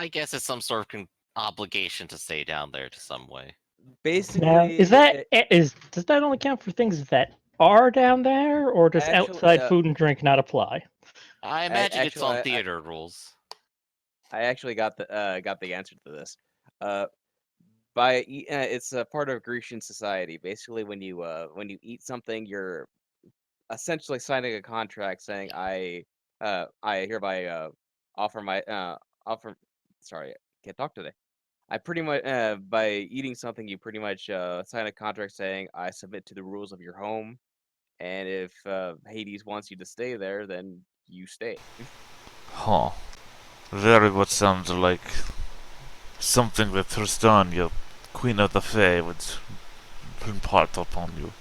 I guess it's some sort of obligation to stay down there to some way. Basically, Now, does that only count for things that are down there, or does Actually, outside food and drink not apply? I imagine it's on actually, theater rules. I actually got the answer to this. It's a part of Grecian society. Basically, when you eat something, you're essentially signing a contract saying I hereby offer my offer. Sorry, I can't talk today. I pretty much by eating something, you pretty much sign a contract saying I submit to the rules of your home, and if Hades wants you to stay there, then you stay. Huh. Very what sounds like something that Tristania, Queen of the Fae, would impart upon you.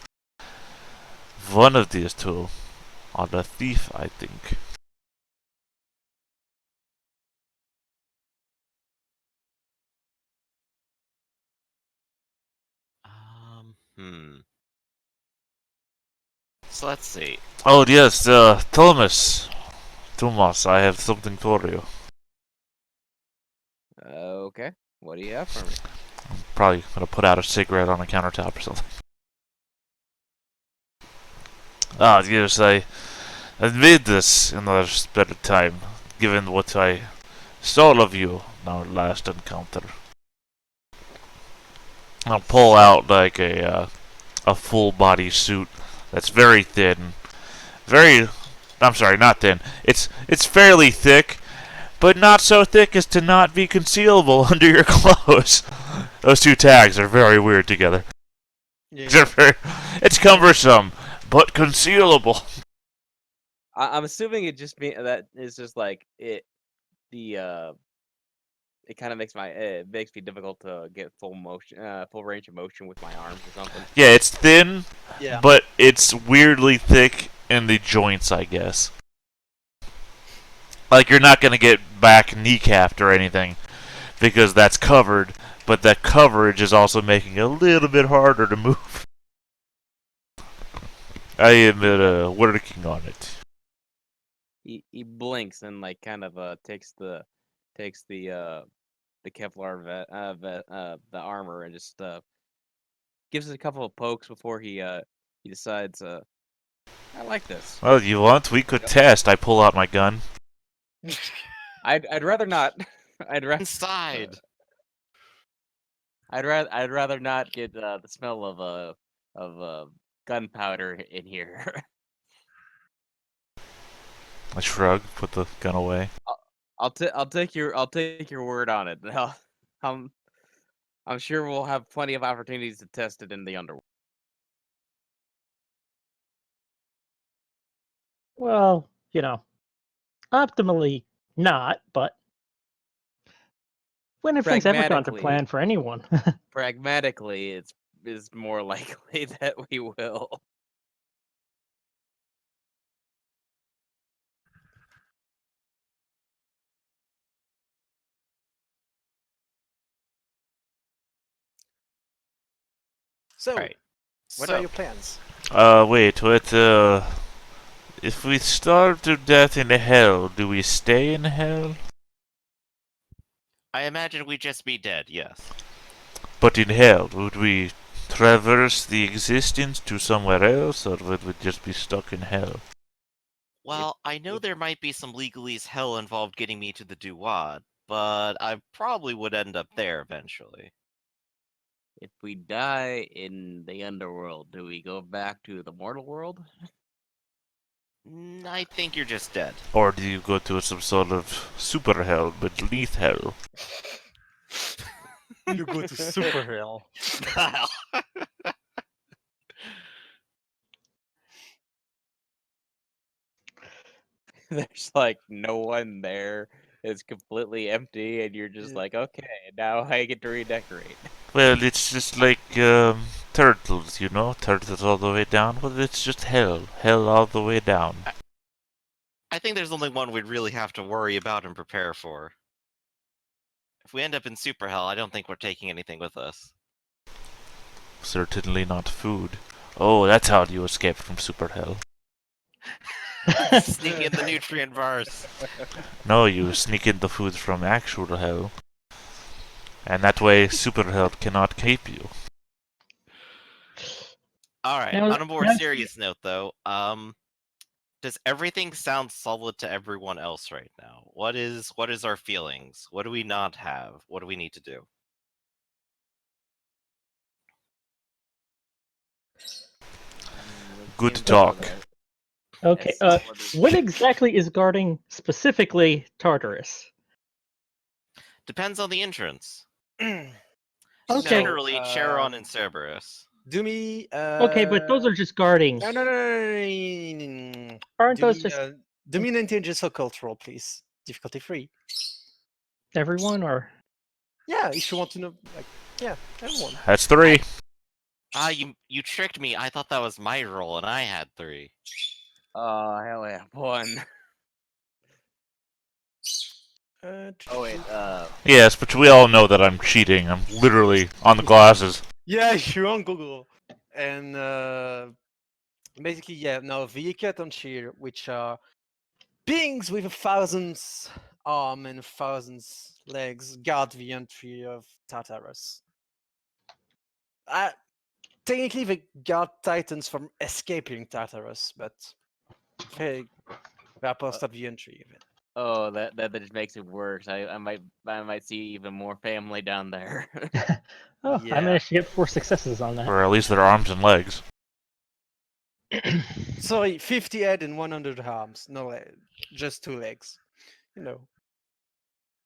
One of these two are the thief, I think. So let's see. Oh yes, Thomas, I have something for you. Okay, what do you have for me? Probably gonna put out a cigarette on a countertop or something. Ah, yes, I made this in a better time, given what I saw of you in our last encounter. I'll pull out like a full body suit that's very thin, I'm sorry, not thin. It's fairly thick, but not so thick as to not be concealable under your clothes. Those two tags are very weird together. Yeah. It's cumbersome, but concealable. I'm assuming it just that is just like it. It kind of makes me difficult to get full range of motion with my arms or something. Yeah, it's thin, Yeah. but it's weirdly thick in the joints, I guess. Like, you're not gonna get back kneecapped or anything, because that's covered, but that coverage is also making it a little bit harder to move. I am working on it. He blinks and like kind of takes the Kevlar the armor and just gives it a couple of pokes before he decides I like this. Well, you want? We could test. I pull out my gun. I'd rather not. Inside. I'd rather not get the smell of gunpowder in here. I shrug, put the gun away. I'll take your word on it. I'm I'm sure we'll have plenty of opportunities to test it in the underworld. Well, optimally not, but when have things ever gone to plan for anyone? Pragmatically, is more likely that we will. So, Right. what are your plans? Wait, what, if we starve to death in hell, do we stay in hell? I imagine we'd just be dead, yes. But in hell, would we traverse the existence to somewhere else, or would we just be stuck in hell? Well, I know there might be some legalese hell involved getting me to the Duwad, but I probably would end up there eventually. If we die in the underworld, do we go back to the mortal world? I think you're just dead. Or do you go to some sort of super hell beneath hell? You go to super hell. There's like no one there. It's completely empty, and you're just like, okay, now I get to redecorate. Well, it's just like, turtles, you know? Turtles all the way down. Well, it's just hell. Hell all the way down. I think there's only one we'd really have to worry about and prepare for. If we end up in super hell, I don't think we're taking anything with us. Certainly not food. Oh, that's how you escape from super hell. Sneak in the nutrient bars. No, you sneak in the food from actual hell. And that way super hell cannot keep you. Alright, Now- on a more now- serious note though, does everything sound solid to everyone else right now? What is our feelings? What do we not have? What do we need to do? Good Seems talk. like Okay. as solid as- What exactly is guarding specifically Tartarus? Depends on the entrance. Okay. Generally, Charon and Cerberus. Do me. Okay, but those are just guarding. No, no, no, no, no, no. Aren't Do those me, just do me an intelligence or cultural, please. Difficulty free. everyone, or Yeah, if you want to know, like, yeah, everyone. That's 3. Ah, you tricked me. I thought that was my roll, and I had 3. Oh hell yeah, 1. Oh wait, Yes, but we all know that I'm cheating. I'm literally on the glasses. Yeah, you're on Google. And basically, yeah, now Vikatanshir, which are beings with 1,000 arm and 1,000 legs, guard the entry of Tartarus. Technically, they guard Titans from escaping Tartarus, but they are part of the entry. oh that just makes it worse. I might see even more family down there. oh, I Yeah. managed to get 4 successes on that. Or at least their arms and legs. Sorry, 50 head and 100 arms. No, just 2 legs. You know,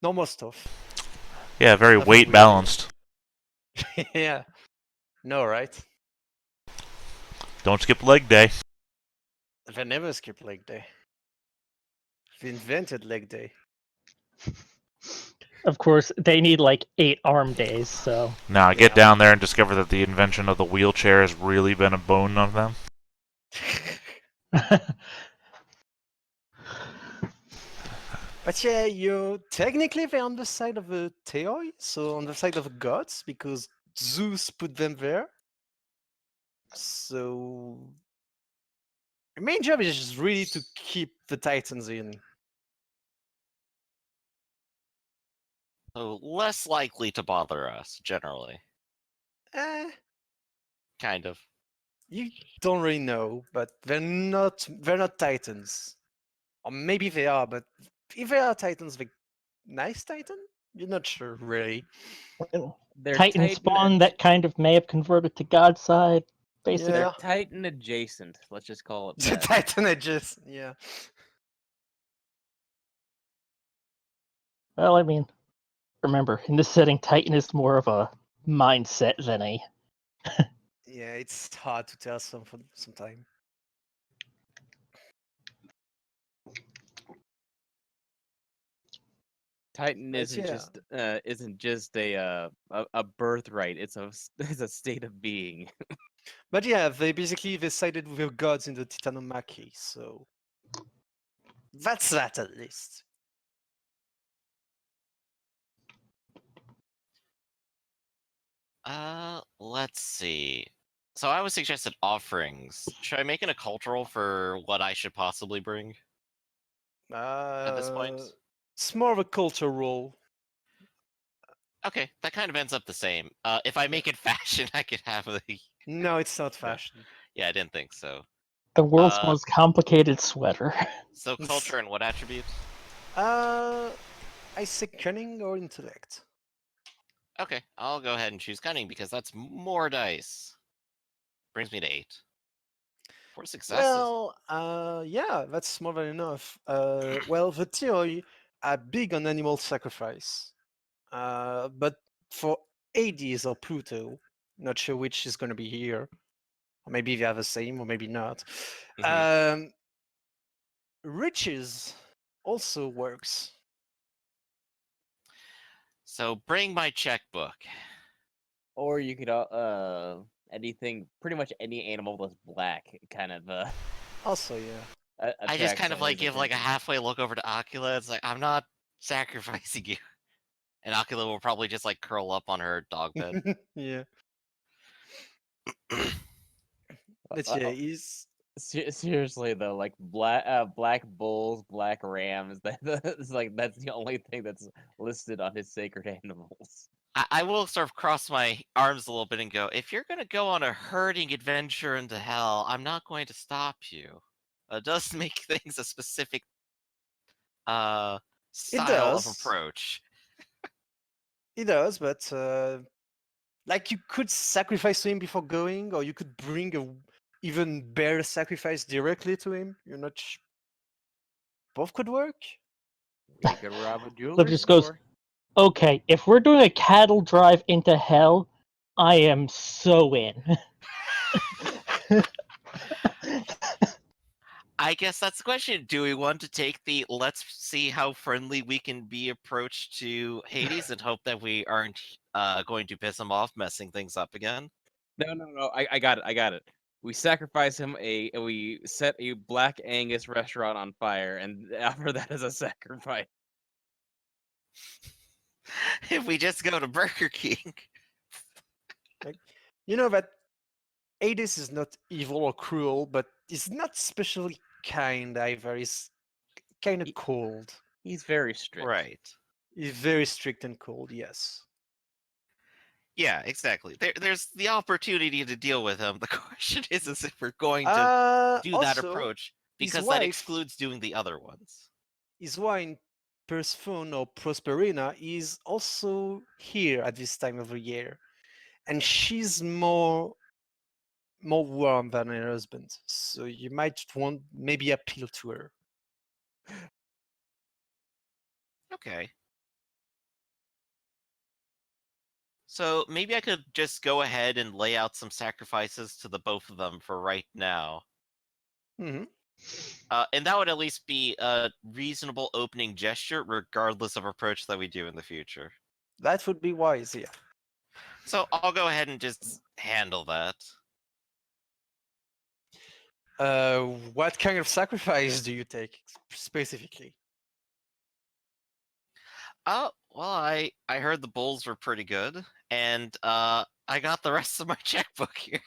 normal stuff. Yeah, very Nothing weight weird. balanced. Yeah. No, right? Don't skip leg day. They never skip leg day. They invented leg day. Of course, they need like 8 arm days, so Now, I get Yeah. down there and discover that the invention of the wheelchair has really been a bone of them. But yeah, you technically they're on the side of the Theoi, so on the side of the gods, because Zeus put them there. So the main job is just really to keep the Titans in. So less likely to bother us, generally. Eh, Kind of. you don't really know, but they're not Titans. Or maybe they are, but if they are Titans, they're nice Titan? You're not sure really. They're Titan spawn that kind of may have converted to God's side, basically. Yeah. They're Titan adjacent. Let's just call it The that. Titan edges, yeah. Well, I mean, remember, in this setting, Titan is more of a mindset than a. Yeah, it's hard to tell sometime. Titan But isn't yeah. just a birthright. It's it's a state of being. But yeah, they basically sided with their gods in the Titanomachy, so that's that at least. Let's see. So I was suggested offerings. Should I make an occult roll for what I should possibly bring at this point? It's more of a culture role. Okay, that kind of ends up the same. If I make it fashion, I could have the. No, it's not fashion. Yeah, I didn't think so. The world's Uh, most complicated sweater. So culture and what attribute? I say cunning or intellect. Okay, I'll go ahead and choose cunning because that's more dice. Brings me to 8. 4 successes. Well, yeah, that's more than enough. Well, the theory are big on animal sacrifice. But for Hades or Pluto, not sure which is going to be here. Or maybe they are the same, or maybe not. Riches also works. So bring my checkbook. Or you could anything, pretty much any animal that's black, kind of Also, yeah. I just attracts kind of like somebody's give like a attention. halfway look over to Ocula. It's like I'm not sacrificing you, and Ocula will probably just like curl up on her dog bed. Yeah. Uh, But yeah, he's Seriously though, like black bulls, black rams. That's like that's the only thing that's listed on his sacred animals. I will sort of cross my arms a little bit and go, if you're going to go on a herding adventure into hell, I'm not going to stop you. It does make things a specific It style of does. approach. It does, but like you could sacrifice to him before going, or you could bring a even better sacrifice directly to him. You're not. Both could work. We could rob a Liv jewelry just goes, store. okay, if we're doing a cattle drive into hell, I am so in. I guess that's the question. Do we want to take the let's see how friendly we can be approach to Hades and hope that we aren't going to piss him off, messing things up again? No. I got it. I got it. We sacrifice him we set a Black Angus restaurant on fire and offer that as a sacrifice. If we just go to Burger King. You know that Hades is not evil or cruel, but he's not especially kind either. He's kind of He- cold. He's very strict. Right. He's very strict and cold. Yes. Yeah, exactly. There's the opportunity to deal with him. The question is if we're going to do that Also, approach, his because that wife- excludes doing the other ones. His wine, Persephone or Prosperina, is also here at this time of the year, and she's more warm than her husband. So you might want maybe appeal to her. Okay. So maybe I could just go ahead and lay out some sacrifices to the both of them for right now. Hmm. And that would at least be a reasonable opening gesture, regardless of approach that we do in the future. That would be wise, yeah. So I'll go ahead and just handle that. What kind of sacrifice do you take specifically? Oh, well, I heard the bulls were pretty good, and I got the rest of my checkbook here.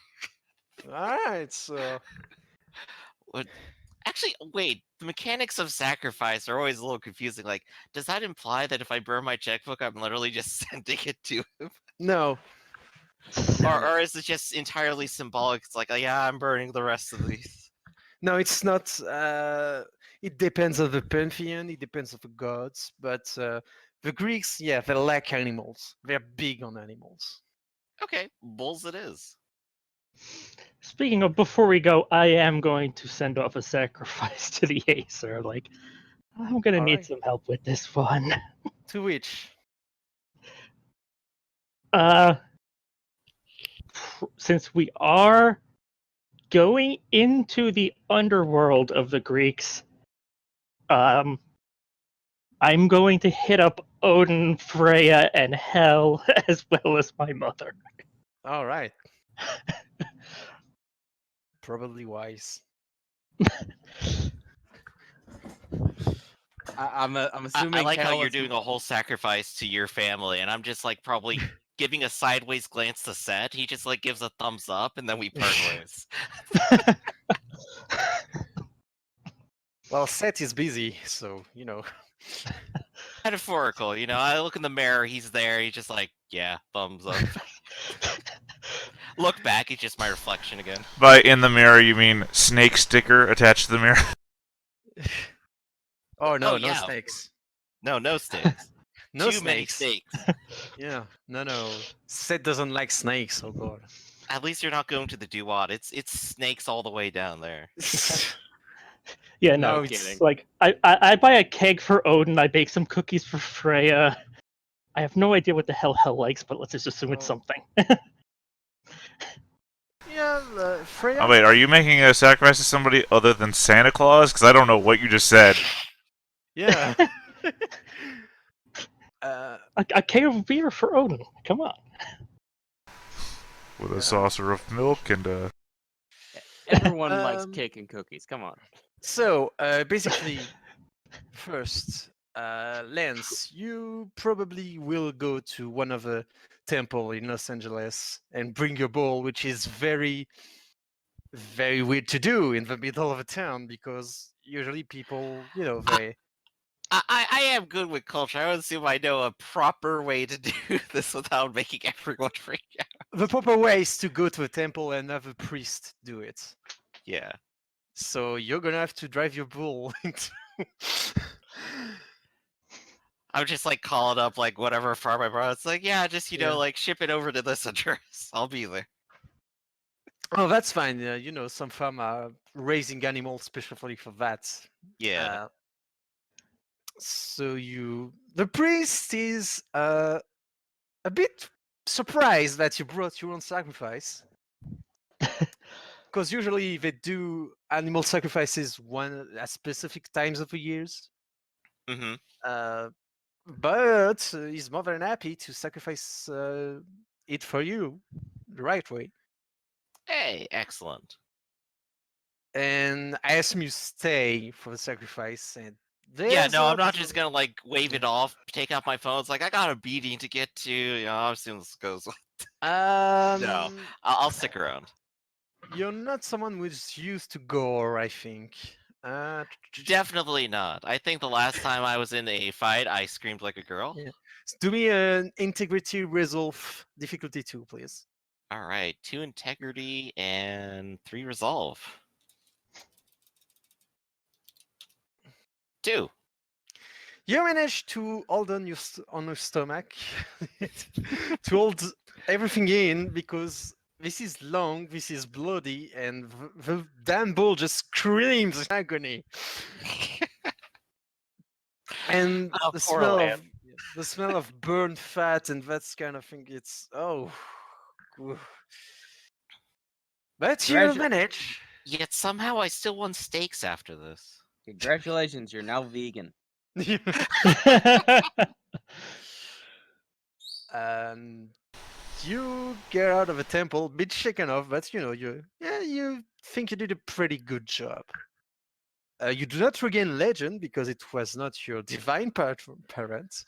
All right, so Actually, wait, the mechanics of sacrifice are always a little confusing. Like, does that imply that if I burn my checkbook, I'm literally just sending it to him? no. Or is it just entirely symbolic? It's like, oh, yeah, I'm burning the rest of these. No, it's not. It depends on the pantheon. It depends on the gods. But the Greeks, yeah, they like animals. They're big on animals. Okay, bulls it is. Speaking of, before we go, I am going to send off a sacrifice to the Acer. Like, I'm gonna need Alright. some help with this one. To which? Since we are going into the underworld of the Greeks, I'm going to hit up Odin, Freya, and Hel, as well as my mother. All right. Probably wise. I'm assuming I like how Cal you're is- doing a whole sacrifice to your family, and I'm just like probably giving a sideways glance to Set. He just like gives a thumbs up, and then we part ways. Well, Seth is busy, so you know. Metaphorical, you know. I look in the mirror, he's there. He's just like, yeah, thumbs up. Look back, it's just my reflection again. By in the mirror, you mean snake sticker attached to the mirror? Oh no, Oh, no yeah. snakes. No stakes. No Too many snakes. stakes. Yeah, no. Seth doesn't like snakes. Oh god. At least you're not going to the Duat. It's snakes all the way down there. Yeah, No, no, it's- it's like I buy a keg for Odin. I bake some cookies for Freya. I have no idea what the hell Hel likes, but let's just assume it's Oh. something. Yeah, Freya. Oh wait, are you making a sacrifice to somebody other than Santa Claus? Because I don't know what you just said. Yeah. A keg of beer for Odin. Come on. With Yeah. a saucer of milk and Everyone likes Um, cake and cookies. Come on. So basically, first, Lance, you probably will go to one of the temple in Los Angeles and bring your bowl, which is very, very weird to do in the middle of a town because usually people, they. I am good with culture. I would assume I know a proper way to do this without making everyone freak out. The proper way is to go to a temple and have a priest do it. Yeah. So you're gonna have to drive your bull into. I would just like call it up like whatever farm I brought. It's like, yeah, just Yeah. like ship it over to this address. I'll be there. Oh, that's fine. Some farm are raising animals specifically for that. Yeah. So the priest is a bit surprised that you brought your own sacrifice, because usually they do animal sacrifices at specific times of the years. Mm-hmm. But he's more than happy to sacrifice it for you the right way. Hey, excellent. And I assume you stay for the sacrifice. And Yeah, there's no, a I'm not bit just of- gonna like wave it off, take out my phone. It's like I got a beating to get to. I'll assume this goes. No, I'll stick around. You're not someone who's used to gore, I think. Uh, Definitely not. I think the last time I was in a fight, I screamed like a girl. Yeah. Do me an integrity resolve difficulty 2, please. All right, 2 integrity and 3 resolve. 2. You manage to hold on on your stomach to hold everything in because this is long, this is bloody, and the damn bull just screams in agony. And Oh, the poor smell lamb. of the smell of burned fat and that kind of thing. It's oof. But you Gratu- manage. Yet somehow I still want steaks after this. Congratulations, you're now vegan. And you get out of the temple, a bit shaken off, but you think you did a pretty good job. You do not regain legend because it was not your divine parent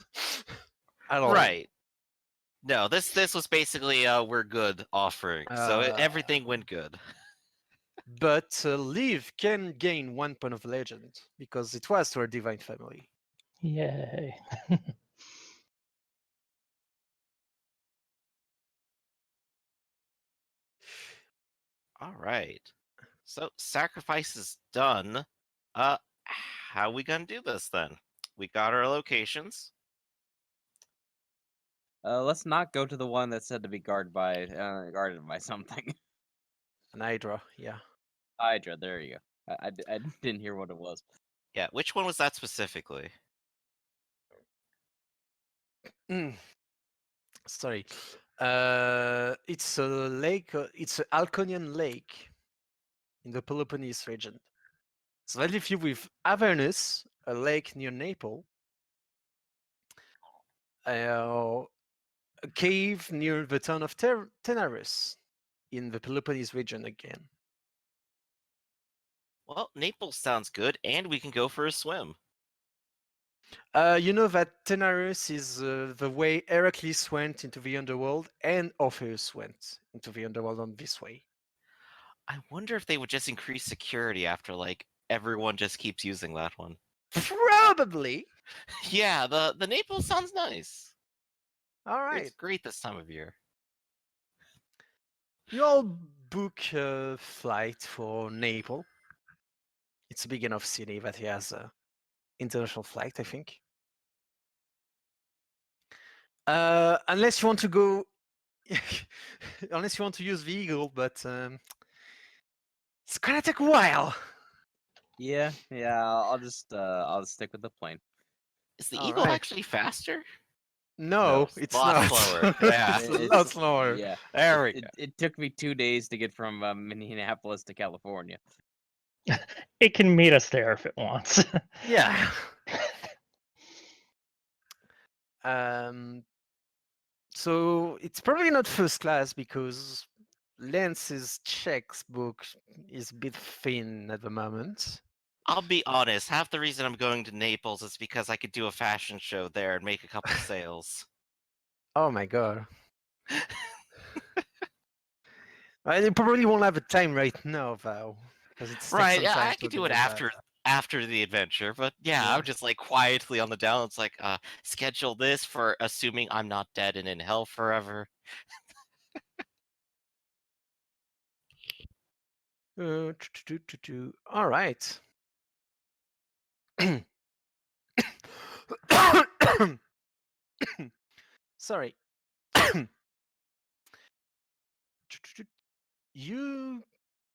at all. Right. No, this was basically we're good offering. So everything went good. But Liv can gain 1 point of legend because it was to her divine family. Yay. All right. So sacrifice is done. How we gonna do this then? We got our locations. Let's not go to the one that's said to be guarded by something. An Hydra, yeah. Hydra. There you go. I didn't hear what it was. Yeah, which one was that specifically? Sorry. It's a lake. It's an Alconian lake in the Peloponnese region. So that leaves you with Avernus, a lake near Naples, a cave near the town of Tenarus in the Peloponnese region again. Well, Naples sounds good, and we can go for a swim. You know that Tenarus is the way Heracles went into the underworld and Orpheus went into the underworld on this way. I wonder if they would just increase security after like everyone just keeps using that one. Probably. Yeah, the Naples sounds nice. All right. It's great this time of year. You all book a flight for Naples. It's a big enough city that he has a international flight, I think. Unless you want to go, unless you want to use the Eagle, but it's gonna take a while. Yeah. I'll just stick with the plane. Is the All Eagle right. actually faster? No, it's it's a lot not. slower. Yeah. It's a lot slower. Yeah. There we go. It took me 2 days to get from Minneapolis to California. It can meet us there if it wants. Yeah. So it's probably not first class because Lance's checkbook is a bit thin at the moment. I'll be honest, half the reason I'm going to Naples is because I could do a fashion show there and make a couple sales. Oh my god. You probably won't have a time right now, though, because it takes Right, some yeah, time I to could do it organize that. after the adventure, but yeah, Yeah. I'm just like quietly on the down. It's like, schedule this for assuming I'm not dead and in hell forever. All right. Sorry. You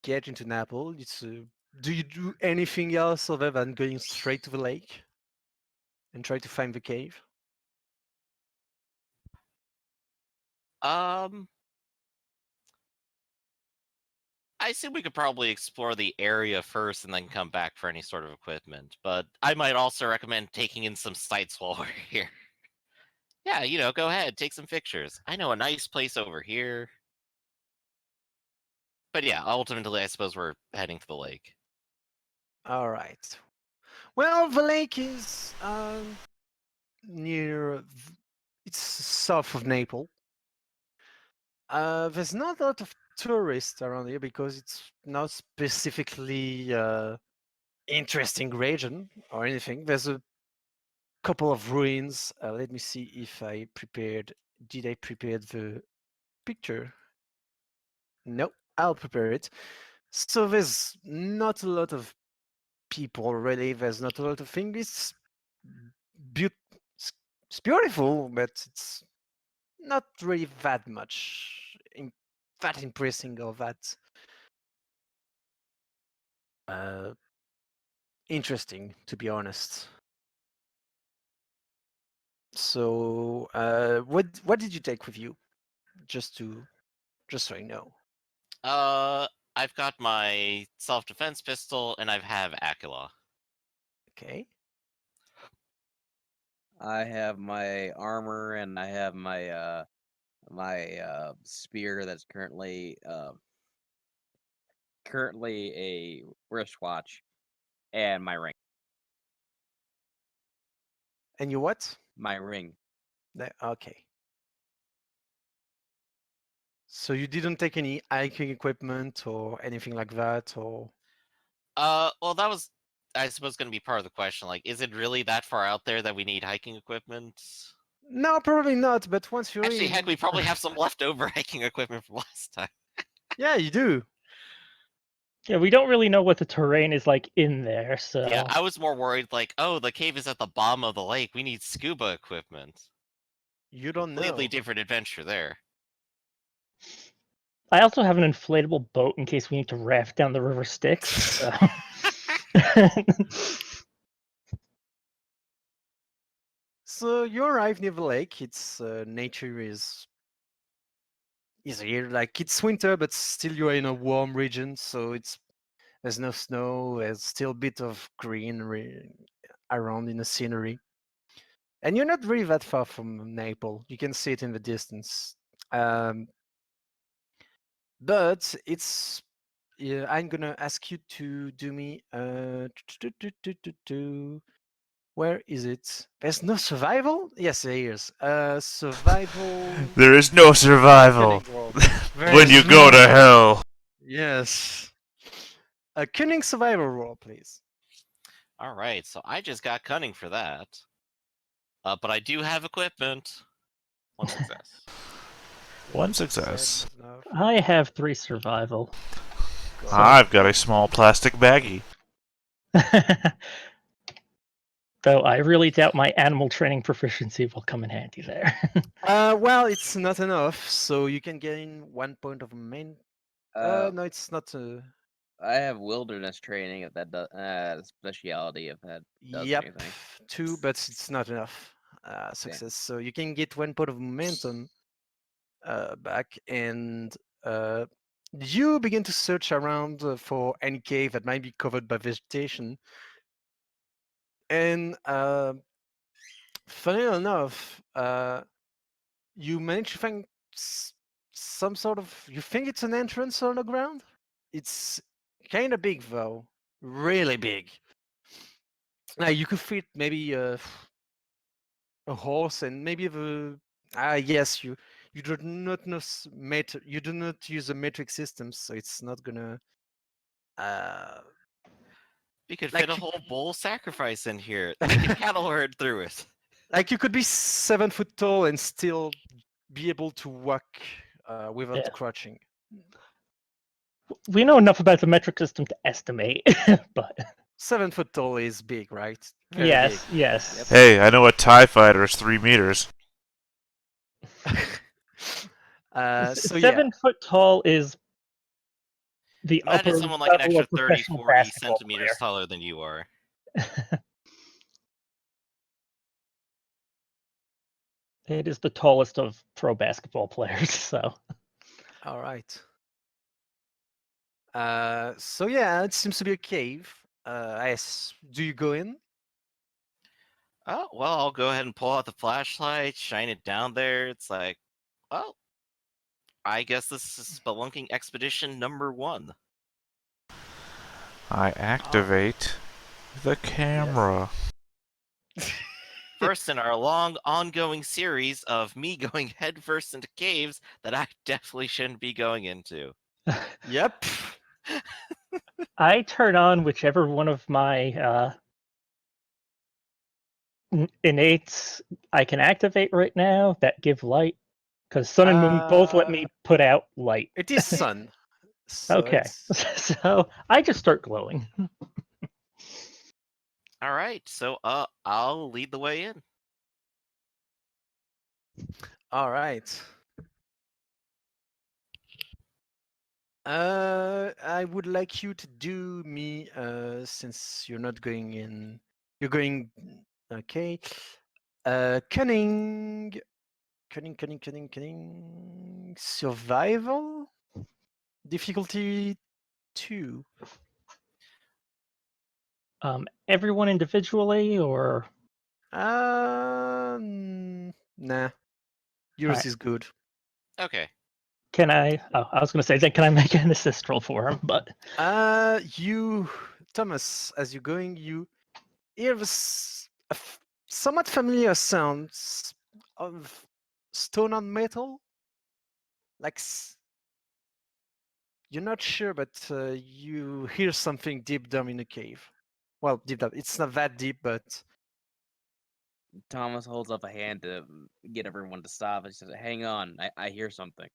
get into Naples. Do you do anything else other than going straight to the lake and try to find the cave? Um, I assume we could probably explore the area first and then come back for any sort of equipment, but I might also recommend taking in some sights while we're here. Yeah, go ahead, take some pictures. I know a nice place over here. But yeah, ultimately, I suppose we're heading to the lake. All right. Well, the lake is it's south of Naples. There's not a lot of tourists around here because it's not specifically interesting region or anything. There's a couple of ruins. Let me see if I prepared. Did I prepare the picture? No, I'll prepare it. So there's not a lot of people really. There's not a lot of things. It's beautiful, but it's not really that much that impressing or that uh, interesting, to be honest. So, what did you take with you? Just so I know. Uh, I've got my self-defense pistol, and I have Acula. Okay. I have my armor and I have my spear that's currently a wristwatch and my ring. And you what? My ring. Okay. So you didn't take any hiking equipment or anything like that, or Well, that was, I suppose, going to be part of the question. Like, is it really that far out there that we need hiking equipment? no, probably not. But once you're Actually, heck, we in, probably have some leftover hiking equipment from last time. yeah, you do. Yeah, we don't really know what the terrain is like in there, so Yeah, I was more worried, like, oh, the cave is at the bottom of the lake. We need scuba equipment. You don't Completely know. different adventure there. I also have an inflatable boat in case we need to raft down the river Styx. So. So you arrive near the lake. It's nature is here. Like it's winter, but still you're in a warm region, so there's no snow. There's still a bit of greenery around in the scenery, and you're not really that far from Naples. You can see it in the distance. Um, but it's yeah, I'm gonna ask you to do me where is it? There's no survival? Yes, there is. Survival There is no survival cunning roll. when you There's go to no. hell. Yes. A cunning survival roll, please. All right, so I just got cunning for that. But I do have equipment. One success. One success. Seven enough. I have 3 survival. So, I've got a small plastic baggie. Though I really doubt my animal training proficiency will come in handy there. well, it's not enough, so you can gain 1 point of main. Uh, No, it's not. I have wilderness training if that does speciality if that does Yep, anything. 2, but it's not enough. Success. So you can get 1 point of momentum back, and you begin to search around for any cave that might be covered by vegetation. And funny enough, you manage to find some sort of. You think it's an entrance on the ground? It's kind of big though, really big. Now you could fit maybe a horse and maybe the. Yes, you you do not know you do not use a metric system, so it's not gonna. We could Like fit a you- whole bull sacrifice in here. They could cattle herd through it. Like you could be 7 foot tall and still be able to walk without Yeah. crouching. We know enough about the metric system to estimate, but 7 foot tall is big, right? Very yes, yes. Hey, I know a TIE fighter is 3 meters. big. So yeah, 7 foot tall is the Imagine upper someone like an level extra of 30, professional 40 basketball centimeters taller than you are. player. It is the tallest of pro basketball players, so all right. So yeah, it seems to be a cave. Do you go in? Oh, well, I'll go ahead and pull out the flashlight, shine it down there. It's like, well, I guess this is Spelunking Expedition number 1. I activate the camera. First in our long, ongoing series of me going headfirst into caves that I definitely shouldn't be going into. Yep. I turn on whichever one of my innates I can activate right now that give light, because sun and moon both let me put out light. It is sun. So Okay, it's- so I just start glowing. All right, so I'll lead the way in. All right. I would like you to do me, since you're not going in, you're going, okay. Cunning, survival, difficulty 2. Everyone individually, or Nah, yours Alright. is good. Okay. can I? Oh, I was going to say, then can I make an assist roll for him? But You, Thomas, as you're going, you hear somewhat familiar sounds of stone on metal. Like you're not sure, but you hear something deep down in the cave. Well, deep down. It's not that deep, but Thomas holds up a hand to get everyone to stop. And says, "Hang on, I hear something."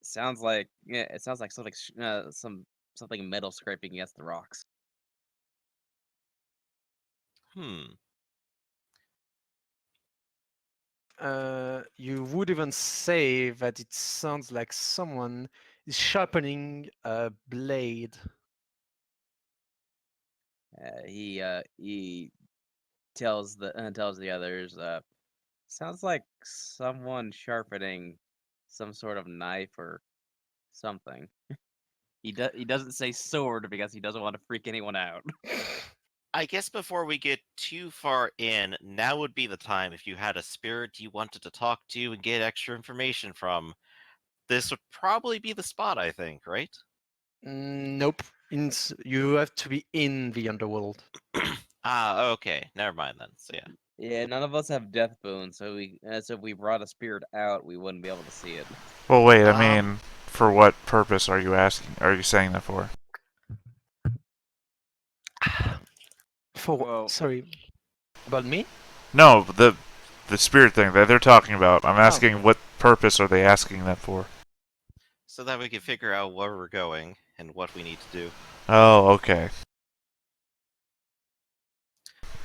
Sounds like it sounds like something metal scraping against the rocks. Hmm. you would even say that it sounds like someone is sharpening a blade. He tells the others. Sounds like someone sharpening some sort of knife or something. He doesn't say sword because he doesn't want to freak anyone out. I guess before we get too far in, now would be the time if you had a spirit you wanted to talk to and get extra information from. This would probably be the spot, I think, right? Nope. You have to be in the underworld. Ah, okay. Never mind then. So yeah. Yeah, none of us have death boons, so if we brought a spirit out, we wouldn't be able to see it. Well, wait, I Um, mean, for what purpose are you asking? Are you saying that for? Well- Sorry, about me? No, the spirit thing that they're talking about. I'm Oh. asking what purpose are they asking that for? So that we can figure out where we're going and what we need to do. Oh, okay.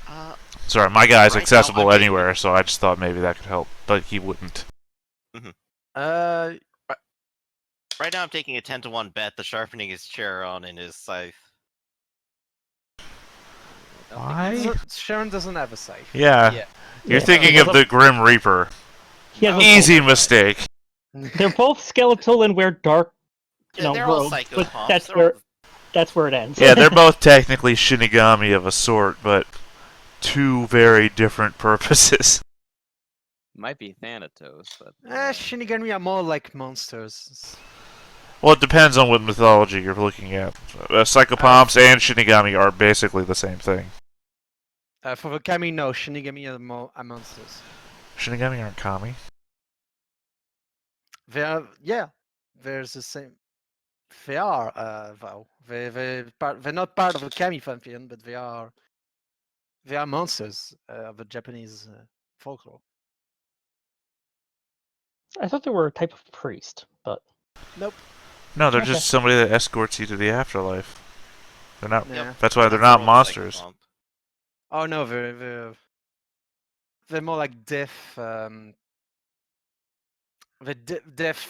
Uh, Sorry, my guy's Right now, accessible I'm taking- anywhere, so I just thought maybe that could help, but he wouldn't. Uh, right now I'm taking a 10-to-1 bet the sharpening his chair on in his scythe. Why? Sharon doesn't have a scythe. Yeah. Yeah. You're Yeah. thinking of the Grim Reaper. he has Oh, a- Easy mistake. they're both skeletal and wear dark, Yeah, they're all robes, psycho but pomps. that's They're where all- that's where it ends. Yeah, they're both technically Shinigami of a sort, but two very different purposes. Might be Thanatos, but Shinigami are more like monsters. Well, it depends on what mythology you're looking at. Psychopomps and Shinigami are basically the same thing. For the Kami, no, Shinigami are more are monsters. Shinigami aren't kami. They are, yeah, they're the same. They are, Val. They're not part of the Kami pantheon, but they are monsters of the Japanese folklore. I thought they were a type of priest, but Nope. No, they're Okay. just somebody that escorts you to the afterlife. They're not. Nah. That's why they're That's not more like monsters. swamp. Oh no, they're more like death. Death.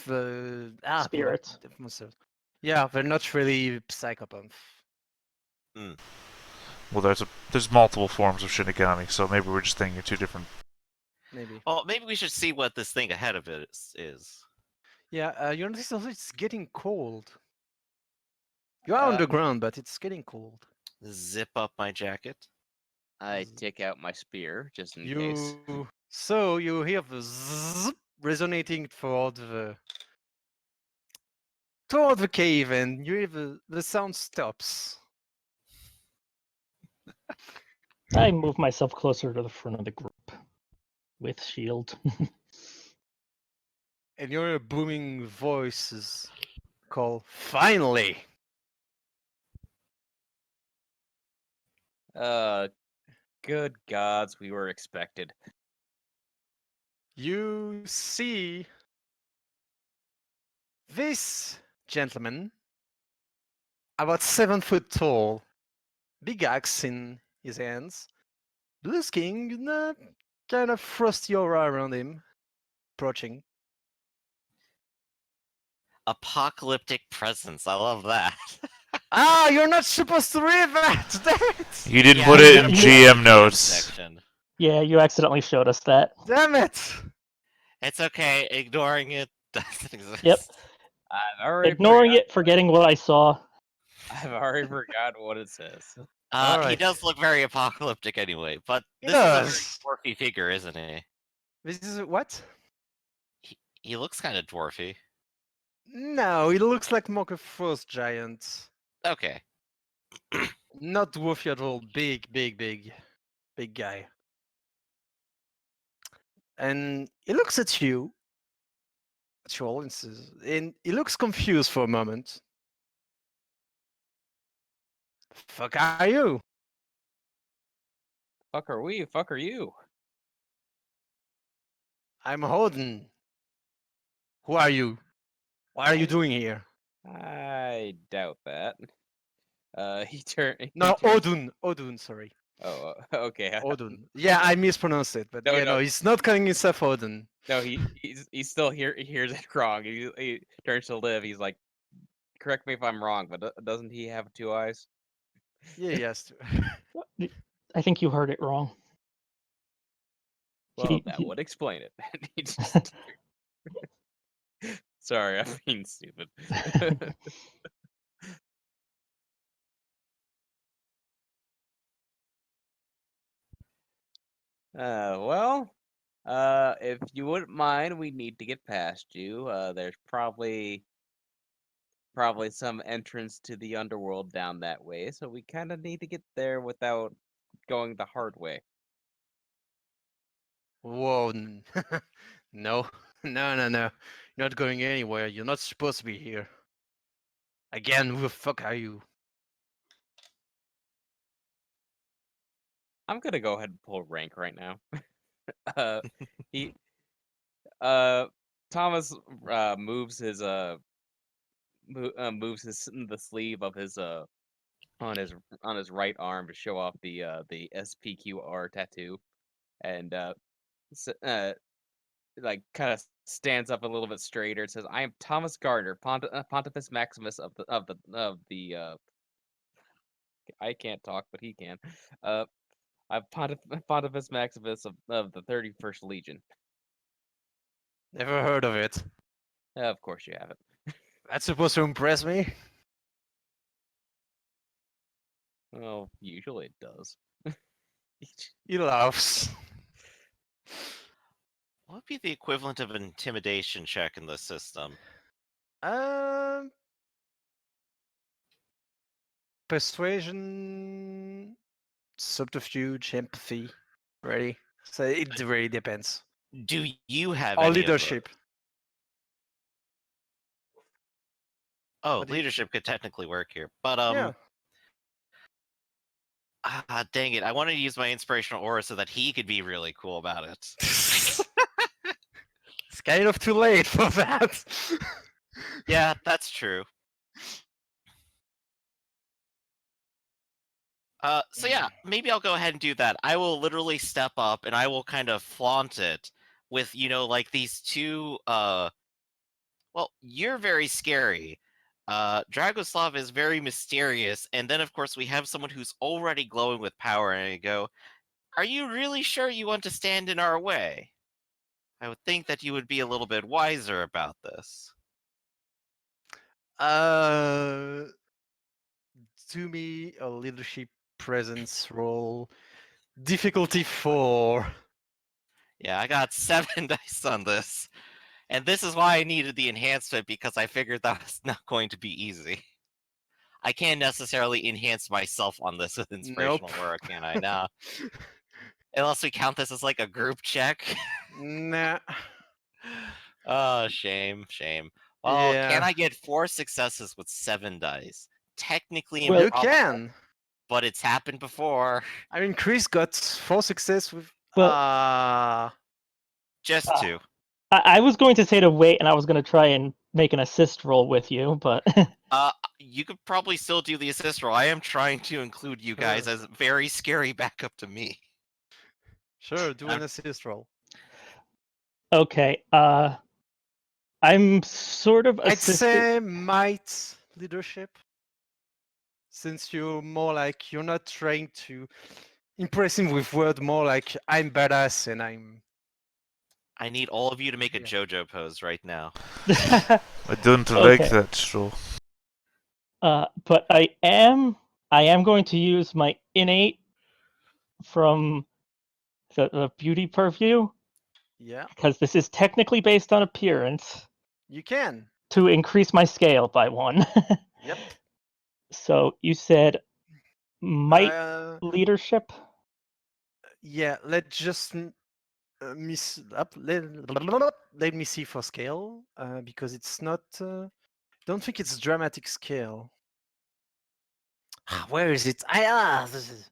Spirits. Death monsters. Yeah, they're not really psychopaths. Well, there's multiple forms of Shinigami, so maybe we're just thinking of two different. Maybe. Well, maybe we should see what this thing ahead of it is. Yeah, you notice also it's getting cold. You are Uh, underground, but it's getting cold. Zip up my jacket. I take out my spear just in case. So you hear the zzz resonating toward the cave, and you hear the sound stops. I move myself closer to the front of the group with shield. And you hear a booming voices call, "Finally!" Good gods, we were expected. You see this gentleman, about 7 foot tall, big axe in his hands, blue skin, kind of frosty aura around him, approaching. Apocalyptic presence. I love that. Ah, you're not supposed to read that! Damn it! You didn't Yeah, put we it gotta in put it GM the notes. section. Yeah, you accidentally showed us that. Damn it! It's okay. Ignoring it doesn't exist. Yep. I've already Ignoring forgot, it, forgetting what I saw. I've already forgotten what it says. He Alright. does look very apocalyptic anyway, but He this is a very does. dwarfy figure, isn't he? This is what? He looks kind of dwarfy. No, it looks like more a frost giant. Okay. Not dwarfy at all. Big guy. And he looks at you. And he looks confused for a moment. Fuck are you? Fuck are we? Fuck are you? I'm Odin. Who are you? What are you doing here? I doubt that. He turned. No, Odin, sorry. Oh, okay. Odin. Yeah, I mispronounced it, but No, yeah, no. no, he's not calling himself Odin. No, he's still here. He hears it wrong. He turns to Liv. He's like, correct me if I'm wrong, but doesn't he have 2 eyes? Yeah, yes. I think you heard it wrong. Well, that would explain it. He just... Sorry, I'm being stupid. Well, if you wouldn't mind, we need to get past you. There's probably some entrance to the underworld down that way, so we kind of need to get there without going the hard way. Whoa. No. No. You're not going anywhere. You're not supposed to be here. Again, who the fuck are you? I'm gonna go ahead and pull rank right now. He Thomas moves his moves the sleeve of his on his right arm to show off the SPQR tattoo, and like kind of stands up a little bit straighter. It says, "I am Thomas Gardner, Pontifex Maximus of the I can't talk, but he can. I'm Pontifex Maximus of the 31st Legion." Never heard of it. Of course you haven't. That's supposed to impress me? Well, usually it does. He laughs. What would be the equivalent of an intimidation check in this system? Um, Persuasion, subterfuge, empathy. Ready? So it really depends. Do you have Or any leadership. of those? Oh, What do you- leadership could technically work here, but Yeah. dang it! I wanted to use my inspirational aura so that he could be really cool about it. It's kind of too late for that. Yeah, that's true. So yeah, maybe I'll go ahead and do that. I will literally step up and I will kind of flaunt it with, like these two, well, you're very scary. Dragoslav is very mysterious, and then of course we have someone who's already glowing with power, and I go, are you really sure you want to stand in our way? I would think that you would be a little bit wiser about this. To me, a leadership presence role. Difficulty 4. Yeah, I got 7 dice on this. And this is why I needed the enhancement, because I figured that was not going to be easy. I can't necessarily enhance myself on this with inspirational Nope. aura, can I? Nah. Unless we count this as like a group check. Nah. Oh, shame. Well, can Yeah. I get 4 successes with 7 dice? Technically Well- You improbable, can. but it's happened before. I mean, Chris got 4 success with. Well- Just 2. I was going to say to wait, and I was going to try and make an assist roll with you, but You could probably still do the assist roll. I am trying to include you guys Sure. as very scary backup to me. Sure, do I'm- an assist roll. okay. I'm sort of I'd assisting. say might leadership. Since you're more like you're not trying to impress him with word, more like I'm badass and I'm. I need all of you to make a Yeah. JoJo pose right now. I don't like Okay. that show. But I am going to use my innate from the beauty purview, Yeah, because this is technically based on appearance, you can. to increase my scale by 1. Yep. So you said might leadership? Yeah, let's just let me see for scale because it's not. Don't think it's dramatic scale. Where is it? This is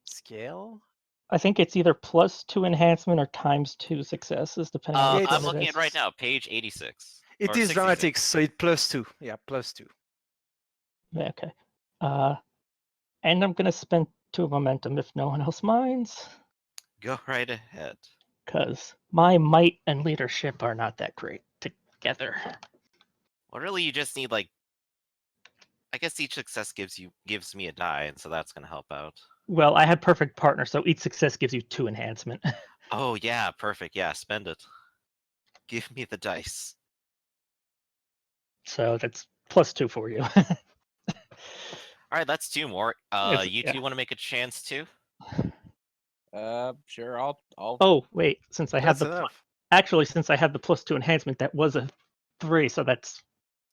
scale. I think it's either +2 enhancement or ×2 successes, depending on Yeah, which I'm one looking it at is. right now, page 86. It or is 66. dramatic, so it +2. Yeah, +2. Yeah, okay. And I'm gonna spend 2 momentum if no one else minds, Go right ahead. because my might and leadership are not that great together. Well, really, you just need like. I guess each success gives me a die, and so that's gonna help out. Well, I had perfect partner, so each success gives you 2 enhancement. Oh yeah, perfect. Yeah, spend it. Give me the dice. So that's +2 for you. All right, that's 2 more. You Yeah. two want to make a chance too? Sure. I'll. Oh wait, since I had That's the enough. actually since I had the +2 enhancement, that was a 3, so that's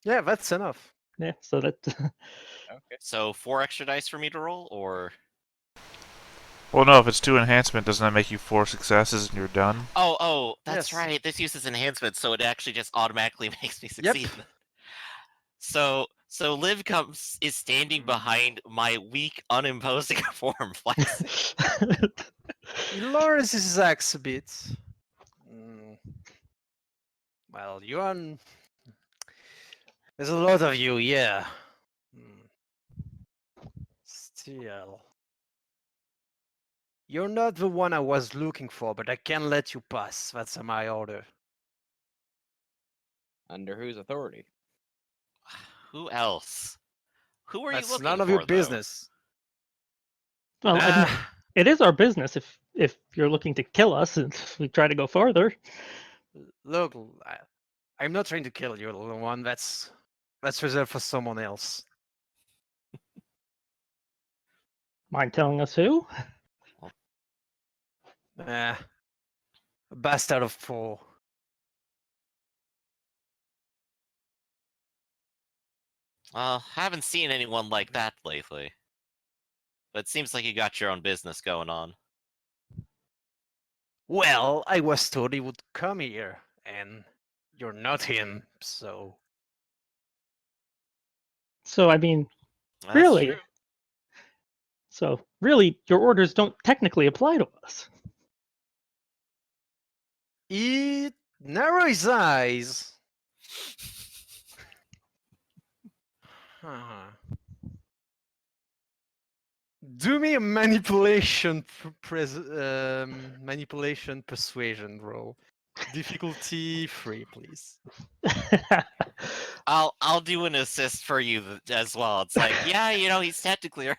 Yeah, that's enough. yeah. So that Okay. So 4 extra dice for me to roll, or Well, no, if it's 2 enhancement, doesn't that make you 4 successes and you're done? oh, that's Yes. right. This uses enhancement, so it actually just automatically makes me Yep. succeed. So Liv is standing behind my weak, unimposing form, flexing. He lowers his axe a bit. Well, you're on. There's a lot of you, yeah. Still. You're not the one I was looking for, but I can't let you pass. That's my order. Under whose authority? Who else? Who are you That's looking none of for, your though? business. well, I mean, it is our business if you're looking to kill us and we try to go further. Look, I'm not trying to kill you, little one. That's reserved for someone else. Mind telling us who? A bastard of 4. Well, haven't seen anyone like that lately. But it seems like you got your own business going on. Well, I was told he would come here, and you're not him, so. So, I mean, That's really? true. So, really, your orders don't technically apply to us. He narrow his eyes. Huh. Do me a manipulation manipulation persuasion roll. Difficulty 3, please. I'll do an assist for you as well. It's like, yeah, he's technically right.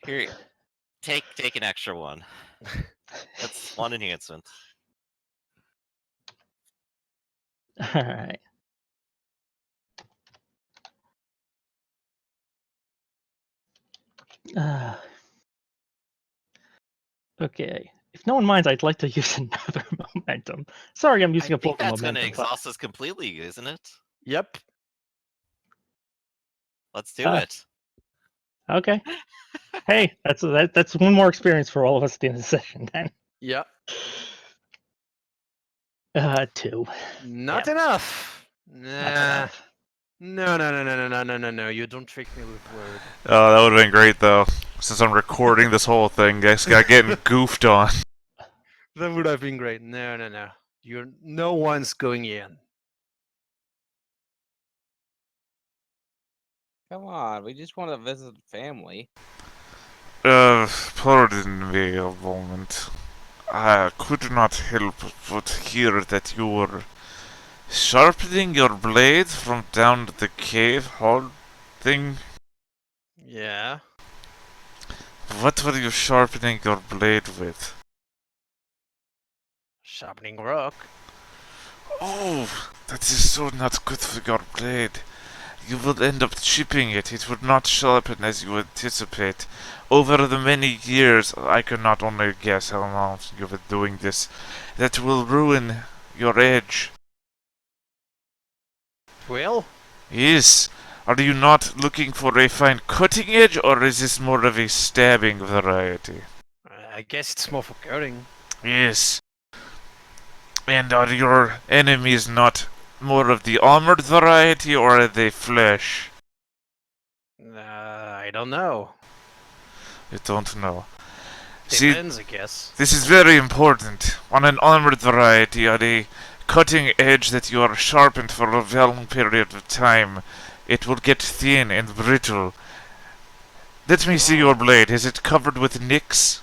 Here, take an extra one. That's one enhancement. All right. Okay. If no one minds, I'd like to use another momentum. Sorry, I'm using I a think bulk of that's going to momentum. exhaust us completely, isn't it? Yep. Let's do it. Okay. Hey, that's one more experience for all of us at the end of the session then. Yeah. 2. Not Yep. enough. That's Nah. enough. No. You don't trick me with word. Oh, that would have been great though. Since I'm recording this whole thing, guys got getting goofed on. That would have been great. No. No one's going in. Come on, we just want to visit family. Pardon me a moment. I could not help but hear that you were sharpening your blade from down the cave hall thing. Yeah. What were you sharpening your blade with? Sharpening rock. Oh, that is so not good for your blade. You will end up chipping it. It would not sharpen as you anticipate. Over the many years, I cannot only guess how long you've been doing this, that will ruin your edge. Well, Yes. Are you not looking for a fine cutting edge, or is this more of a stabbing variety? I guess it's more for cutting. Yes. And are your enemies not more of the armored variety, or are they flesh? I don't know. You don't know. See, Depends, I guess. this is very important. On an armored variety, on a cutting edge that you are sharpened for a long period of time, it will get thin and brittle. Let me see your blade. Is it covered with nicks?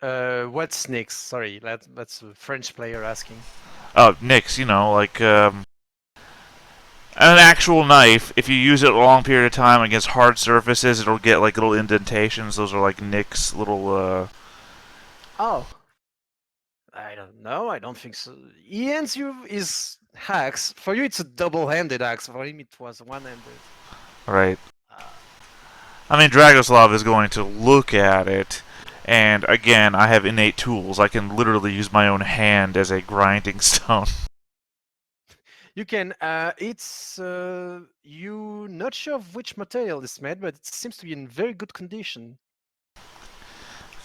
What's next? Sorry, that's a French player asking. Oh, nicks, like, an actual knife, if you use it a long period of time against hard surfaces, it'll get, like, little indentations. Those are, like, nicks, little, Oh. I don't know. I don't think so. He hands you his axe. For you, it's a double-handed axe. For him, it was one-handed. right. Uh, I mean, Dragoslav is going to look at it, and again, I have innate tools. I can literally use my own hand as a grinding stone. you can. It's you not sure of which material it's made, but it seems to be in very good condition.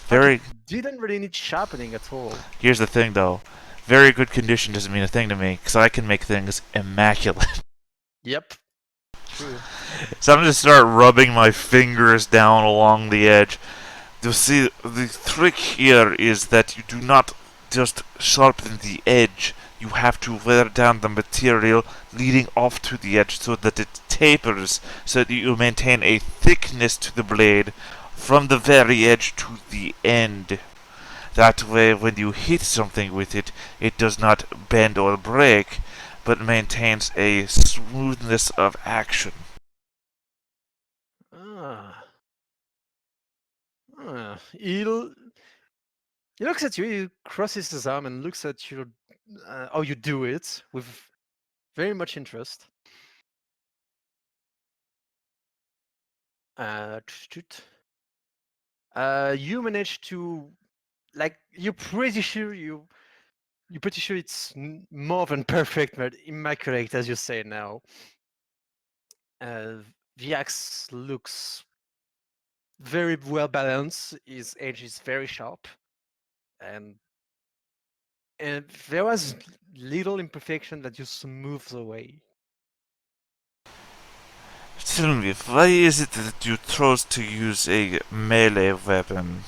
Very. Like it didn't really need sharpening at all. Here's the thing, though. Very good condition doesn't mean a thing to me, because I can make things immaculate. Yep. True. So I'm going to start rubbing my fingers down along the edge. You see, the trick here is that you do not just sharpen the edge. You have to wear down the material leading off to the edge so that it tapers, so that you maintain a thickness to the blade from the very edge to the end. That way, when you hit something with it, it does not bend or break, but maintains a smoothness of action. Ah. He looks at you. He crosses his arm and looks at you. How you do it with very much interest. You manage to, like, you're pretty sure you're pretty sure it's more than perfect, but immaculate, as you say now. The axe looks very well balanced. His edge is very sharp, and there was little imperfection that just smooths away. Tell me, why is it that you chose to use a melee weapon?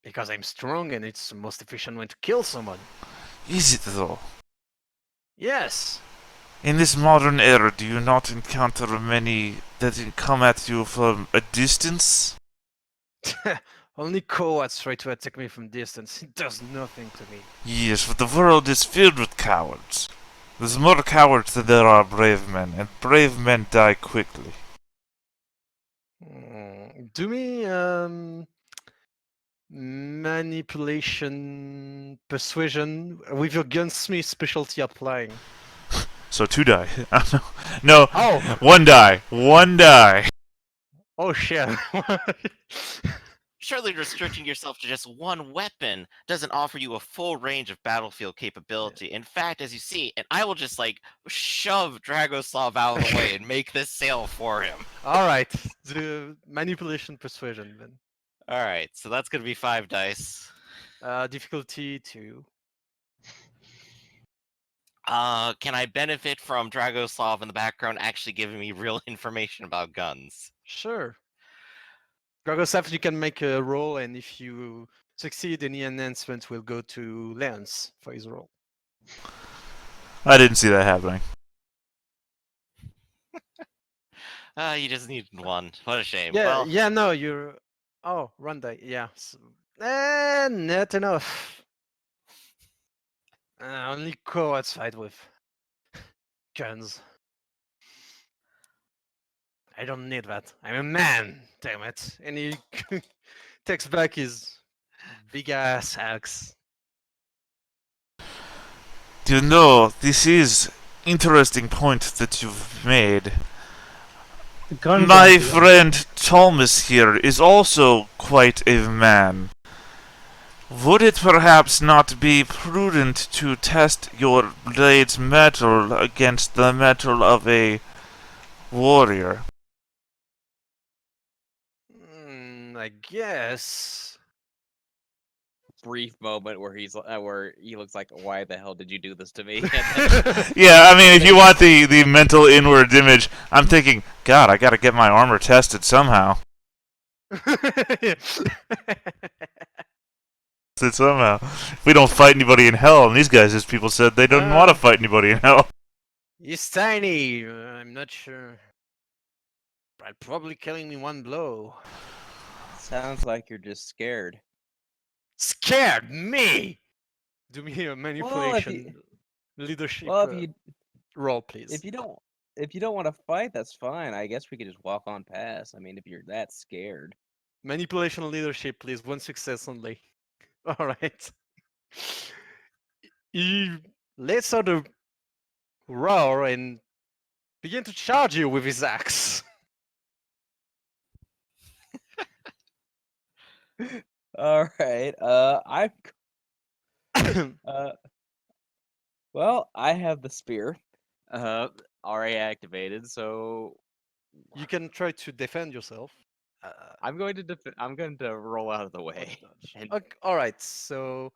Because I'm strong and it's the most efficient way to kill someone. Is it though? Yes. In this modern era, do you not encounter many that come at you from a distance? Only cowards try to attack me from distance. It does nothing to me. Yes, but the world is filled with cowards. There's more cowards than there are brave men, and brave men die quickly. Do me manipulation, persuasion with your gunsmith specialty applying. So 2 die. No, Oh, 1 die. 1 die. oh shit. Surely restricting yourself to just one weapon doesn't offer you a full range of battlefield capability. In fact, as you see, and I will just like shove Dragoslav out of the way and make this sail for him. All right, the manipulation persuasion then. All right, so that's gonna be 5 dice. Difficulty 2. Can I benefit from Dragoslav in the background actually giving me real information about guns? Sure. Dragoslav, you can make a roll, and if you succeed, any enhancement will go to Lance for his roll. I didn't see that happening. You just need 1. What a shame. Yeah, Well, yeah, no, you're. Oh, run die. Yeah. Not enough. Only cowards fight with guns. I don't need that. I'm a man, damn it. And he takes back his big ass axe. You know, this is interesting point that you've made. The guns My aren't the- friend Thomas here is also quite a man. Would it perhaps not be prudent to test your blade's metal against the metal of a warrior? I guess. Brief moment where where he looks like, "Why the hell did you do this to me?" Yeah, I mean, if you want the mental inward image, I'm thinking, God, I gotta get my armor tested somehow. Somehow. If we don't fight anybody in hell, and these guys, as people said, they don't want to fight anybody in hell. He's tiny. I'm not sure. But probably killing me one blow. Sounds like you're just scared. Scared me. Do me a manipulation, leadership Well, if roll, please. if you don't want to fight, that's fine. I guess we could just walk on past. I mean, if you're that scared. Manipulation leadership, please. 1 success only. All right. He lets out a roar and begin to charge you with his axe. All right. Well, I have the spear, already activated, so You can try to defend yourself. I'm going to I'm going to roll out of the way. And All right, so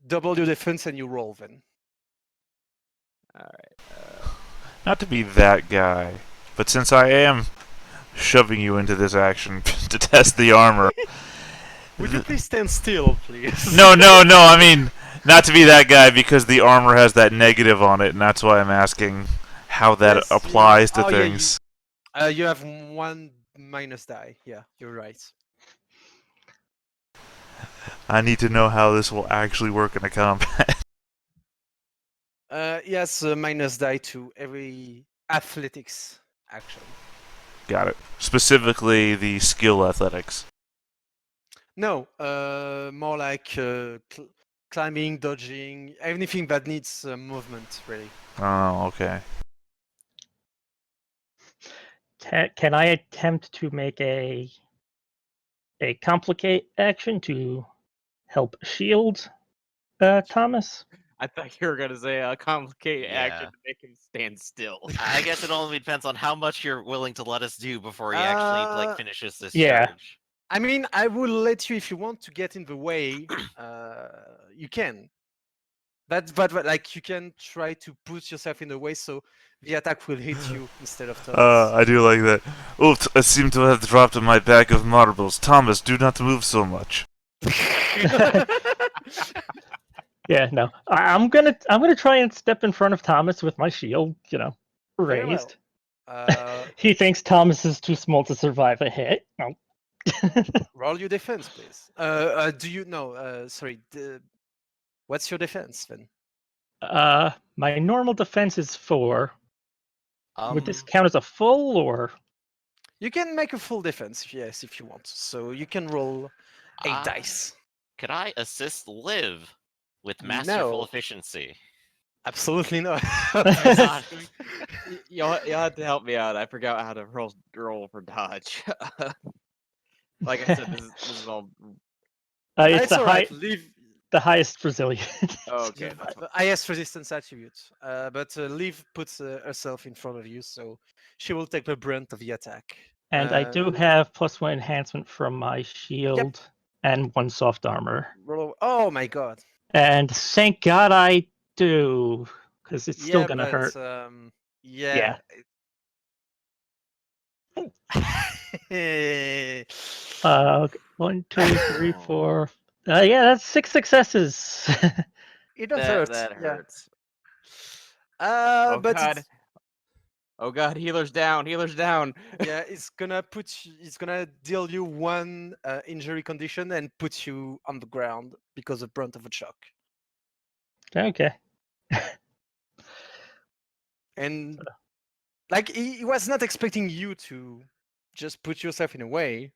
double your defense and you roll then. all right. Not to be that guy, but since I am shoving you into this action to test the armor. Would you please stand still, please? No, I mean, not to be that guy because the armor has that negative on it, and that's why I'm asking how that Yes, yeah. applies to Oh, yeah, things. You have 1 minus die. Yeah, you're right. I need to know how this will actually work in a combat. Yes, minus die to every athletics action. Got it. Specifically, the skill athletics. No, more like climbing, dodging, anything that needs movement, really. Oh, okay. Can I attempt to make a complicate action to help shield Thomas? I thought you were gonna say a complicated action Yeah. to make him stand still. I guess it only depends on how much you're willing to let us do before he actually finishes this Yeah. charge. I mean, I will let you if you want to get in the way. You can. But like you can try to put yourself in the way so the attack will hit you instead of Thomas. I do like that. Oops, I seem to have dropped my bag of marbles. Thomas, do not move so much. Yeah, no. I'm gonna try and step in front of Thomas with my shield, Very well. raised. Uh, He thinks Thomas is too small to survive a hit. No. roll your defense, please. Do you know? Sorry. What's your defense then? My normal defense is 4. Would this Um, count as a full or? You can make a full defense, yes, if you want. So you can roll 8 dice. Could I assist Liv with masterful No. efficiency? Absolutely not. God. You'll have to help me out. I forgot how to roll for dodge. Like I said, this is all. It's It's alright. Leave. the highest resilient. Oh, okay, that's fine. Highest resistance attribute. But Liv puts herself in front of you, so she will take the brunt of the attack. And I do have +1 enhancement from my shield and 1 soft armor. Oh my god. And thank God I do, because it's still gonna hurt. Yeah. Okay. 1, 2, 3, 4. Yeah, that's 6 successes. It does hurt. That yeah. hurts. Oh But god. it's, Oh god, healer's down. Healer's down. yeah, it's gonna deal you 1 injury condition and put you on the ground because of brunt of a shock. Okay. And like he was not expecting you to just put yourself in a way.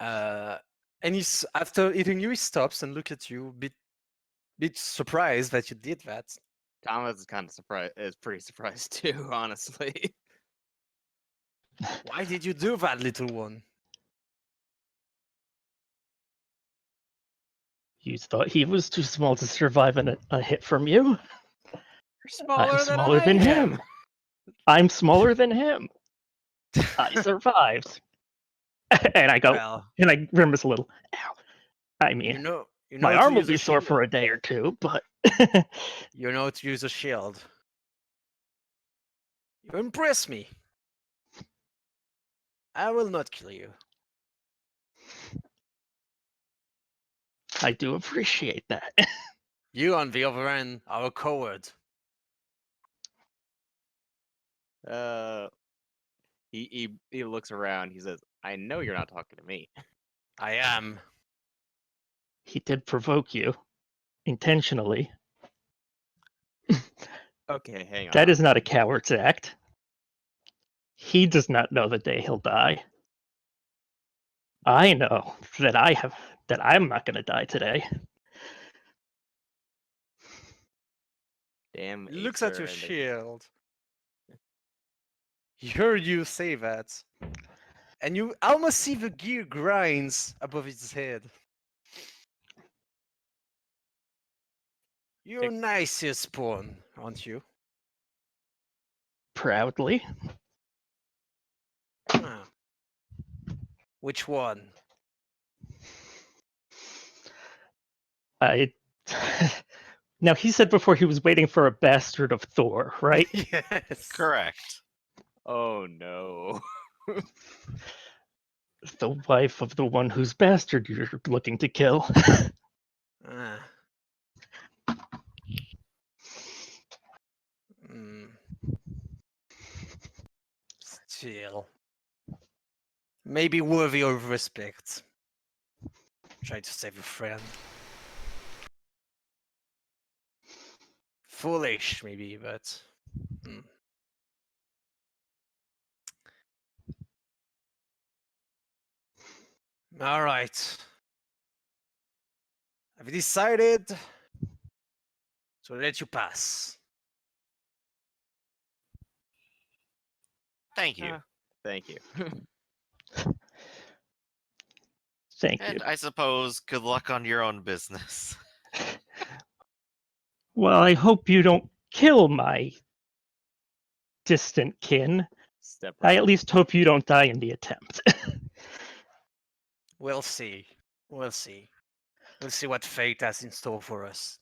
And he's after hitting you, he stops and looks at you, bit surprised that you did that. Thomas is kind of surprised. Is pretty surprised too, honestly. Why did you do that, little one? You thought he was too small to survive a hit from you? You're smaller I'm than smaller I than am. him. I'm smaller than him. I survived. And I go, Well, and I grimace a little. Ow. I mean, you know my to arm will use be a sore shield. for a day or two, but You know to use a shield. You impress me. I will not kill you. I do appreciate that. You, on the other hand, are a coward. He looks around. He says, "I know you're not talking to me." I am. He did provoke you intentionally. Okay, hang on. That is not a coward's act. He does not know the day he'll die. I know that I'm not going to die today. Damn. He looks at Acer your and the- shield. He heard you say that. And you almost see the gear grinds above his head. You're nice, you spawn, aren't you? Proudly. Ah. Which one? I. Now, he said before he was waiting for a bastard of Thor, right? Yes. Correct. Oh no. The wife of the one whose bastard you're looking to kill. Ah. Hmm. Still. Maybe worthy of respect. Try to save a friend. Foolish, maybe, but. All right. I've decided to let you pass. Thank you. Thank you. Thank you. And I suppose good luck on your own business. Well, I hope you don't kill my distant kin. Step I right at up. least hope you don't die in the attempt. We'll see. We'll see. We'll see what fate has in store for us.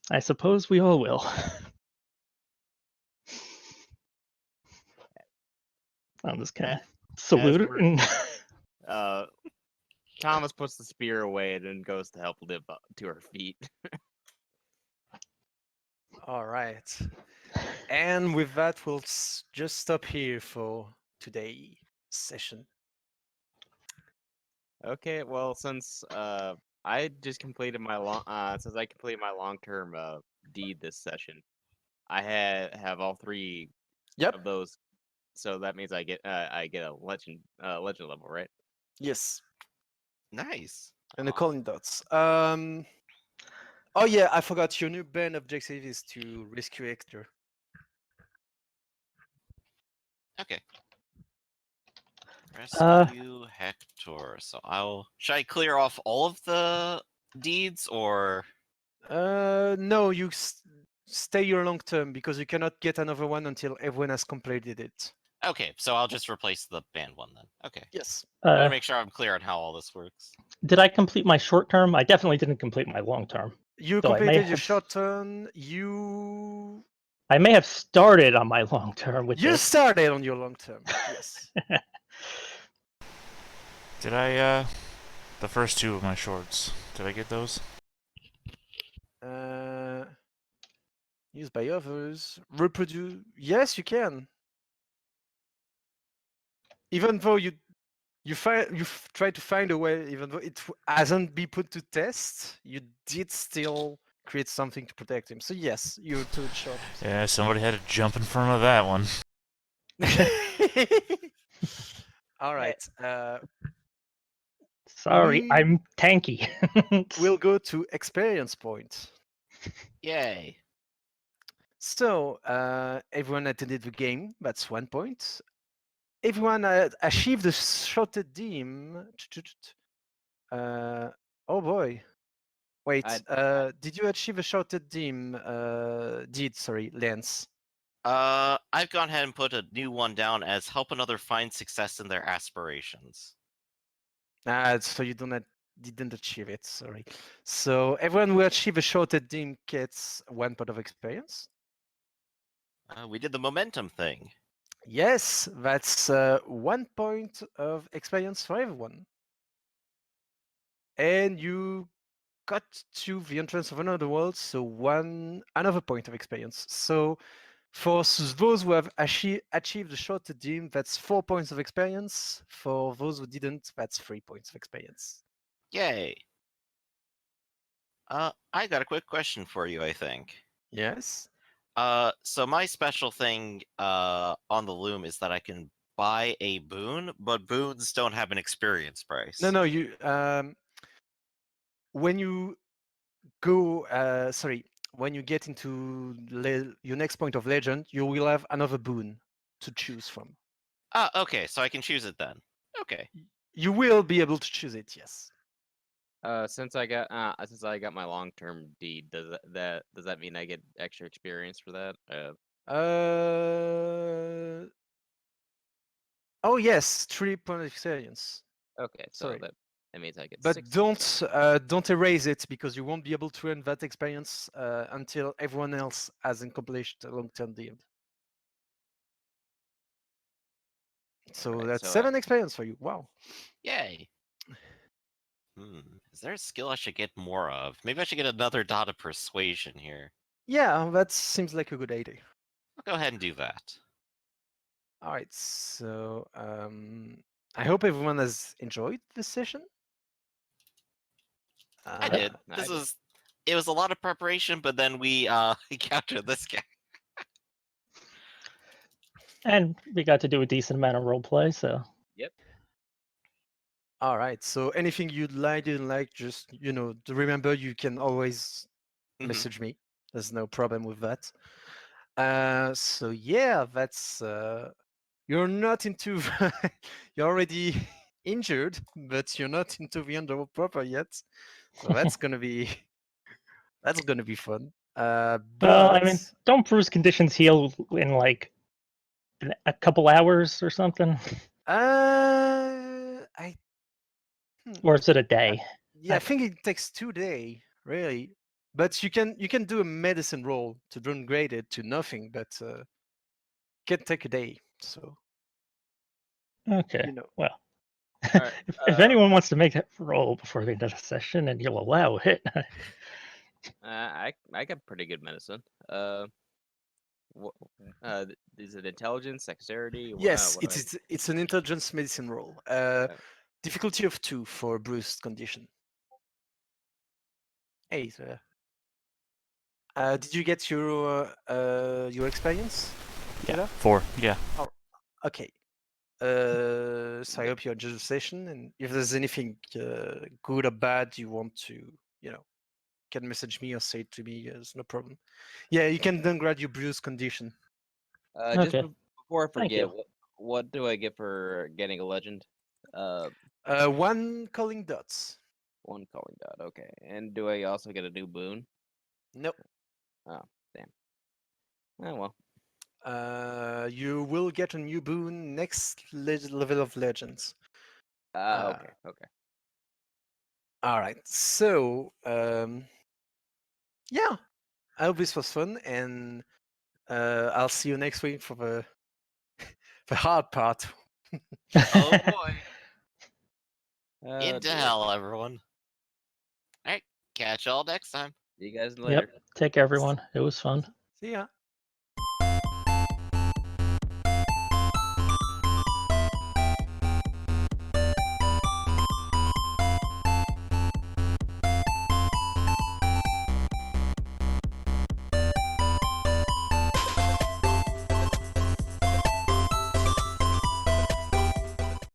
I suppose we all will. I'm just kind of salute we're- and Thomas puts the spear away and then goes to help Liv up to her feet. All right. And with that, we'll just stop here for today's session. Okay, well, since I just completed my long term deed this session, I have all three Yep. of those, so that means I get a legend level, right? Yes. Nice. And the Aw. calling dots. Oh yeah, I forgot. Your new band objective is to rescue Hector. Okay. Rescue Hector. So should I clear off all of the deeds or? No, you stay your long term because you cannot get another one until everyone has completed it. Okay, so I'll just replace the band one then. Okay. Yes. I want to make sure I'm clear on how all this works. did I complete my short term? I definitely didn't complete my long term. You So I may completed your have- short turn. You I may have started on my long term with you this. started on your long term. Yes. Did I, the first two of my shorts, did I get those? Used by others. Reproduce. Yes, you can. Even though you try to find a way, even though it hasn't been put to test, you did still create something to protect him. So yes, you're too short. Yeah, somebody had to jump in front of that one. All right. Sorry, we I'm tanky. will go to experience point. Yay. So everyone attended the game. That's 1 point. Everyone achieved the shorted deem. Oh boy. Wait, did you achieve a shorted deem? Sorry, Lance. I've gone ahead and put a new one down as help another find success in their aspirations. So you didn't achieve it. Sorry. So everyone who achieve a shorted deem gets 1 point of experience. We did the momentum thing. Yes, that's 1 point of experience for everyone. And you got to the entrance of another world, so another point of experience. So for those who have achieved the short deem, that's 4 points of experience. For those who didn't, that's 3 points of experience. Yay. I got a quick question for you, I think. Yes. So my special thing on the loom is that I can buy a boon, but boons don't have an experience price. No, you when you go when you get into your next point of legend, you will have another boon to choose from. Okay, so I can choose it then. Okay. You will be able to choose it, yes. Since I got my long term deed, does that mean I get extra experience for that? Oh yes, 3 point experience. Okay, so Sorry. that means I get But 6. don't erase it because you won't be able to earn that experience until everyone else has accomplished a long-term deal. So Alright, that's so, 7 experience for you. Wow. Yay. Is there a skill I should get more of? Maybe I should get another dot of persuasion here. Yeah, that seems like a good idea. I'll go ahead and do that. All right, so I hope everyone has enjoyed this session. I did. I did. It was a lot of preparation, but then we encountered this guy. And we got to do a decent amount of role play, so Yep. All right, so anything you'd like, didn't like, just to remember you can always message me. There's no problem with that. So yeah, that's you're not into you're already injured, but you're not into the underworld proper yet. So that's gonna be That's gonna be fun. Well, But I mean, don't bruise conditions heal in like a couple hours or something, I or is it a day? yeah, I think it takes 2 days, really. But you can do a medicine roll to downgrade it to nothing, but can take a day. So Okay. you know. Well, All right. if anyone wants to make that roll before the end of the session and you'll allow it, I got pretty good medicine. What, is it intelligence, dexterity? Yes, What do I? it's an intelligence medicine roll. Uh, Difficulty of 2 for bruised condition. Hey, did you get your experience? Yeah, Killer? 4. Yeah. Okay. So I hope you enjoy the session, and if there's anything good or bad you want to, you know, can message me or say it to me. There's no problem. Yeah, you can downgrade your bruise condition. Just Okay. before I Thank forget, you. what do I get for getting a legend? 1 calling dots. 1 calling dot. Okay, and do I also get a new boon? Nope. Oh, damn. Oh well. You will get a new boon next level of legends. Okay. Okay. All right. So, yeah, I hope this was fun, and I'll see you next week for the the hard part. Oh boy. Into Dear. hell, everyone. All right. Catch y'all next time. See you guys Yep. later. Take care, everyone. It was fun. See ya.